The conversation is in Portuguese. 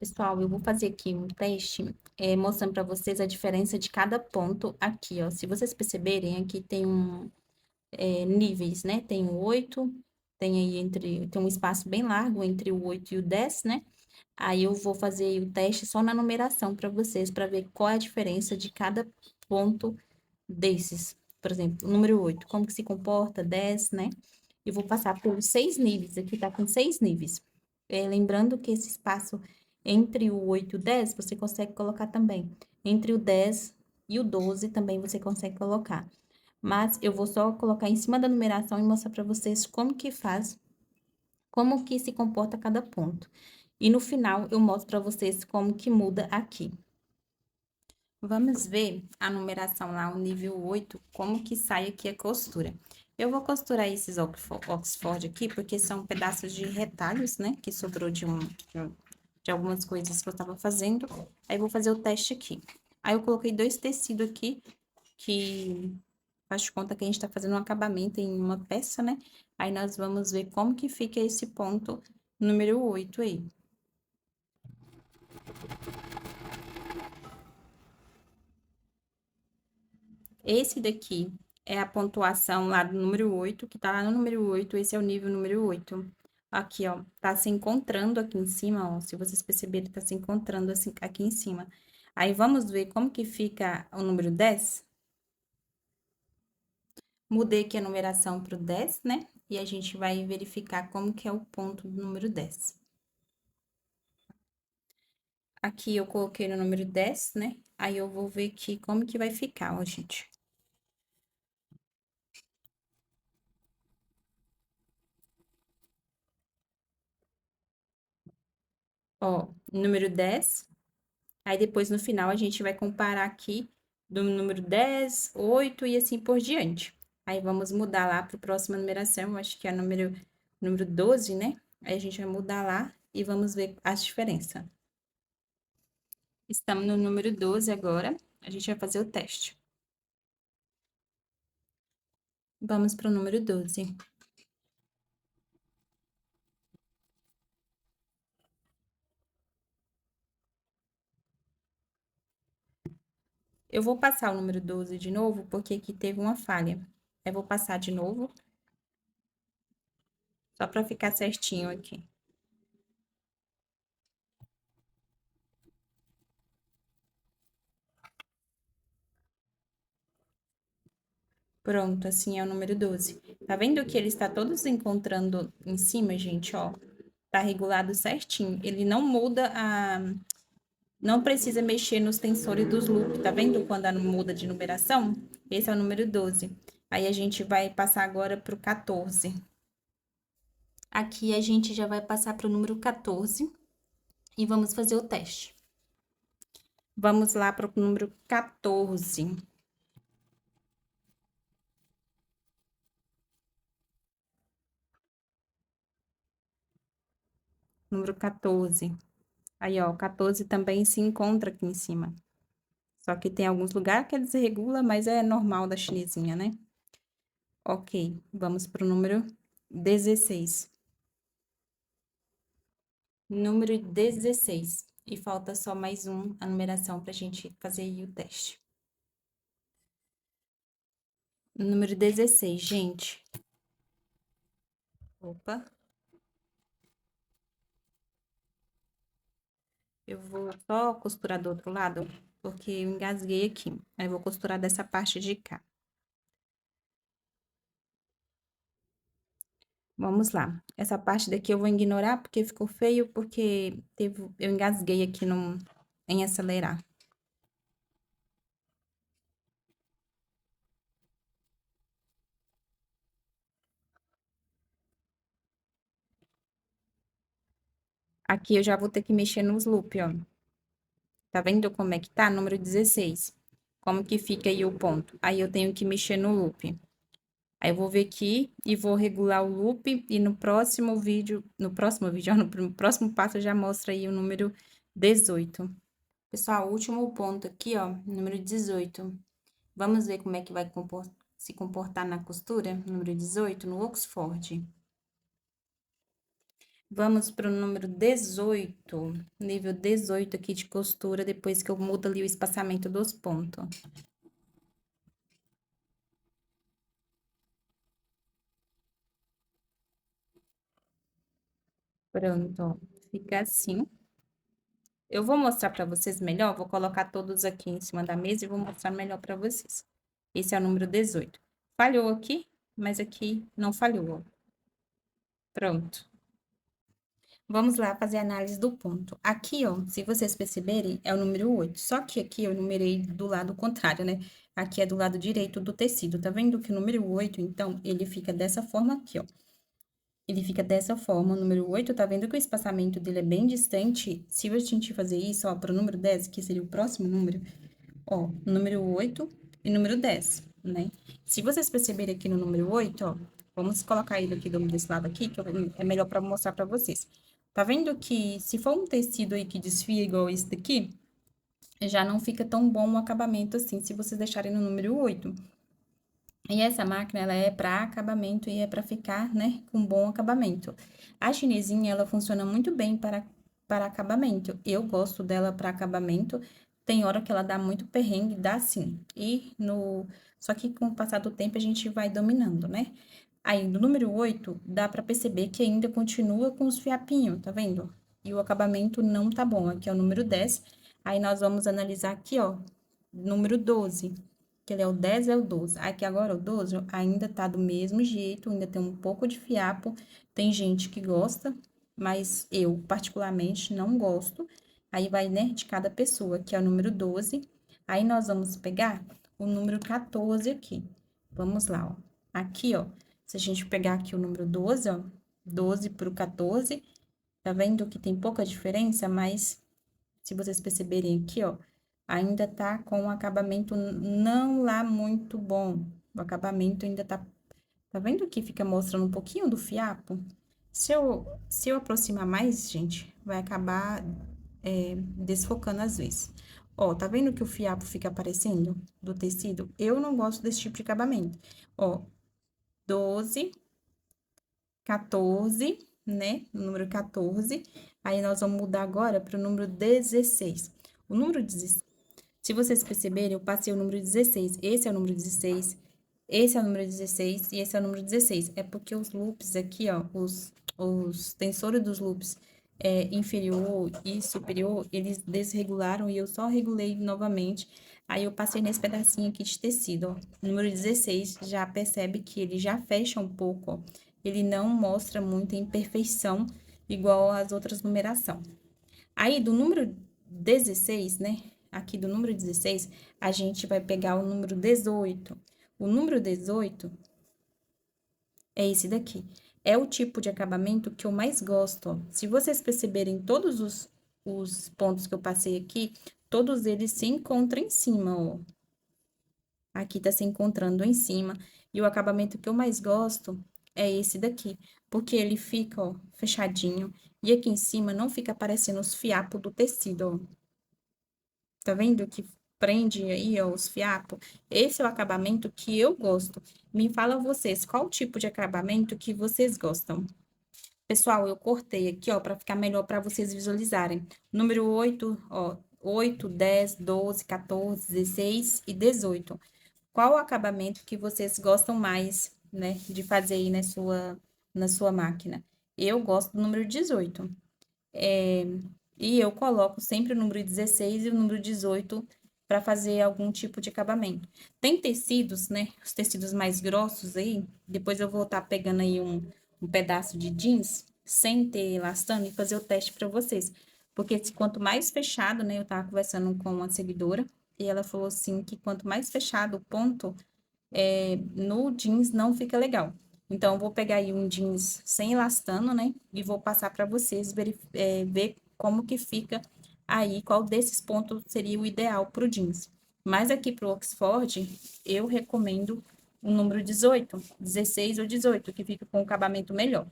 Pessoal, eu vou fazer aqui um teste, mostrando para vocês a diferença de cada ponto aqui, ó. Se vocês perceberem, aqui tem níveis, né? Tem o 8, tem um espaço bem largo entre o 8 e o 10, né? Aí eu vou fazer o teste só na numeração para vocês, para ver qual é a diferença de cada ponto desses. Por exemplo, o número 8, como que se comporta, 10, né? Eu vou passar por 6 níveis, aqui tá com 6 níveis. Lembrando que esse espaço entre o 8 e o 10, você consegue colocar também. Entre o 10 e o 12 também você consegue colocar. Mas eu vou só colocar em cima da numeração e mostrar para vocês como que faz, como que se comporta cada ponto. E no final eu mostro para vocês como que muda aqui. Vamos ver a numeração lá, o nível 8, como que sai aqui a costura. Eu vou costurar esses Oxford aqui, porque são pedaços de retalhos, né? Que sobrou de algumas coisas que eu tava fazendo. Aí, eu vou fazer o teste aqui. Aí, eu coloquei 2 tecidos aqui, que faz de conta que a gente tá fazendo um acabamento em uma peça, né? Aí, nós vamos ver como que fica esse ponto número 8 aí. Esse daqui é a pontuação lá do número 8, que tá lá no número 8, esse é o nível número 8. Aqui, ó, tá se encontrando aqui em cima, ó, se vocês perceberem, tá se encontrando assim, aqui em cima. Aí, vamos ver como que fica o número 10? Mudei aqui a numeração pro 10, né? E a gente vai verificar como que é o ponto do número 10. Aqui eu coloquei no número 10, né? Aí eu vou ver aqui como que vai ficar, ó, gente. Ó, número 10. Aí depois no final a gente vai comparar aqui do número 10, 8 e assim por diante. Aí vamos mudar lá para a próxima numeração, acho que é número 12, né? Aí a gente vai mudar lá e vamos ver as diferenças. Estamos no número 12 agora, a gente vai fazer o teste. Vamos para o número 12. Eu vou passar o número 12 de novo, porque aqui teve uma falha. Eu vou passar de novo, só para ficar certinho aqui. Pronto, assim é o número 12. Tá vendo que ele está todos encontrando em cima, gente, ó? Tá regulado certinho. Ele não muda a... Não precisa mexer nos tensores dos loop, tá vendo quando muda de numeração? Esse é o número 12. Aí, a gente vai passar agora pro 14. Aqui, a gente já vai passar pro número 14 e vamos fazer o teste. Vamos lá pro número 14. Número 14. Aí, ó, o 14 também se encontra aqui em cima. Só que tem alguns lugares que eles regulam, mas é normal da chinesinha, né? Ok, vamos para o número 16. Número 16. E falta só mais a numeração para a gente fazer aí o teste. Número 16, gente. Opa. Eu vou só costurar do outro lado, porque eu engasguei aqui. Aí, eu vou costurar dessa parte de cá. Vamos lá. Essa parte daqui eu vou ignorar, porque ficou feio, porque eu engasguei aqui em acelerar. Aqui eu já vou ter que mexer nos loop, ó. Tá vendo como é que tá? Número 16. Como que fica aí o ponto? Aí eu tenho que mexer no loop. Aí eu vou vir aqui e vou regular o loop e ó, no próximo passo eu já mostro aí o número 18. Pessoal, o último ponto aqui, ó, número 18. Vamos ver como é que vai se comportar na costura, número 18, no Oxford. Vamos para o número 18, nível 18 aqui de costura, depois que eu mudo ali o espaçamento dos pontos. Pronto, ó, fica assim. Eu vou mostrar para vocês melhor, vou colocar todos aqui em cima da mesa e vou mostrar melhor para vocês. Esse é o número 18. Falhou aqui, mas aqui não falhou, ó. Pronto. Vamos lá fazer a análise do ponto. Aqui, ó, se vocês perceberem, é o número 8. Só que aqui eu numerei do lado contrário, né? Aqui é do lado direito do tecido. Tá vendo que o número 8, então, ele fica dessa forma aqui, ó. Ele fica dessa forma, o número 8, tá vendo que o espaçamento dele é bem distante? Se a gente fazer isso, ó, para o número 10, que seria o próximo número, ó, número 8 e número 10, né? Se vocês perceberem aqui no número 8, ó, vamos colocar ele aqui desse lado aqui, que é melhor para mostrar para vocês. Tá vendo que se for um tecido aí que desfia igual esse daqui, já não fica tão bom o acabamento assim, se vocês deixarem no número 8. E essa máquina, ela é para acabamento e é para ficar, né, com bom acabamento. A chinesinha, ela funciona muito bem para acabamento. Eu gosto dela para acabamento. Tem hora que ela dá muito perrengue, dá sim. Só que com o passar do tempo a gente vai dominando, né? Aí, no número 8, dá para perceber que ainda continua com os fiapinhos, tá vendo? E o acabamento não tá bom. Aqui é o número 10. Aí, nós vamos analisar aqui, ó, número 12, que ele é o 10, é o 12. Aqui agora o 12 ainda tá do mesmo jeito, ainda tem um pouco de fiapo. Tem gente que gosta, mas eu, particularmente, não gosto. Aí, vai, né, de cada pessoa, que é o número 12. Aí, nós vamos pegar o número 14 aqui. Vamos lá, ó. Aqui, ó. Se a gente pegar aqui o número 12, ó, 12 pro 14, tá vendo que tem pouca diferença, mas se vocês perceberem aqui, ó, ainda tá com um acabamento não lá muito bom. O acabamento ainda tá vendo que fica mostrando um pouquinho do fiapo? Se eu aproximar mais, gente, vai acabar desfocando às vezes. Ó, tá vendo que o fiapo fica aparecendo do tecido? Eu não gosto desse tipo de acabamento. Ó, 12, 14, né? O número 14. Aí, nós vamos mudar agora para o número 16. O número 16, se vocês perceberem, eu passei o número 16. Esse é o número 16, esse é o número 16 e esse é o número 16. É porque os loops aqui, ó, os tensores dos loops inferior e superior, eles desregularam e eu só regulei novamente. Aí, eu passei nesse pedacinho aqui de tecido, ó. Número 16, já percebe que ele já fecha um pouco, ó. Ele não mostra muita imperfeição, igual as outras numeração. Aí, do número 16, né? Aqui do número 16, a gente vai pegar o número 18. O número 18 é esse daqui. É o tipo de acabamento que eu mais gosto, ó. Se vocês perceberem todos os pontos que eu passei aqui, todos eles se encontram em cima, ó. Aqui tá se encontrando em cima. E o acabamento que eu mais gosto é esse daqui, porque ele fica, ó, fechadinho. E aqui em cima não fica aparecendo os fiapos do tecido, ó. Tá vendo que prende aí, ó, os fiapos? Esse é o acabamento que eu gosto. Me fala vocês, qual tipo de acabamento que vocês gostam? Pessoal, eu cortei aqui, ó, para ficar melhor para vocês visualizarem. Número 8, ó, 8, 10, 12, 14, 16 e 18. Qual o acabamento que vocês gostam mais, né, de fazer aí na sua máquina? Eu gosto do número 18. E eu coloco sempre o número 16 e o número 18 para fazer algum tipo de acabamento. Tem tecidos, né? Os tecidos mais grossos aí. Depois eu vou estar pegando aí um pedaço de jeans sem ter elastano e fazer o teste para vocês. Porque quanto mais fechado, né? Eu tava conversando com uma seguidora e ela falou assim que quanto mais fechado o ponto, no jeans não fica legal. Então, eu vou pegar aí um jeans sem elastano, né? E vou passar para vocês ver como que fica aí, qual desses pontos seria o ideal para o jeans. Mas aqui para o Oxford, eu recomendo o número 18, 16 ou 18, que fica com um acabamento melhor.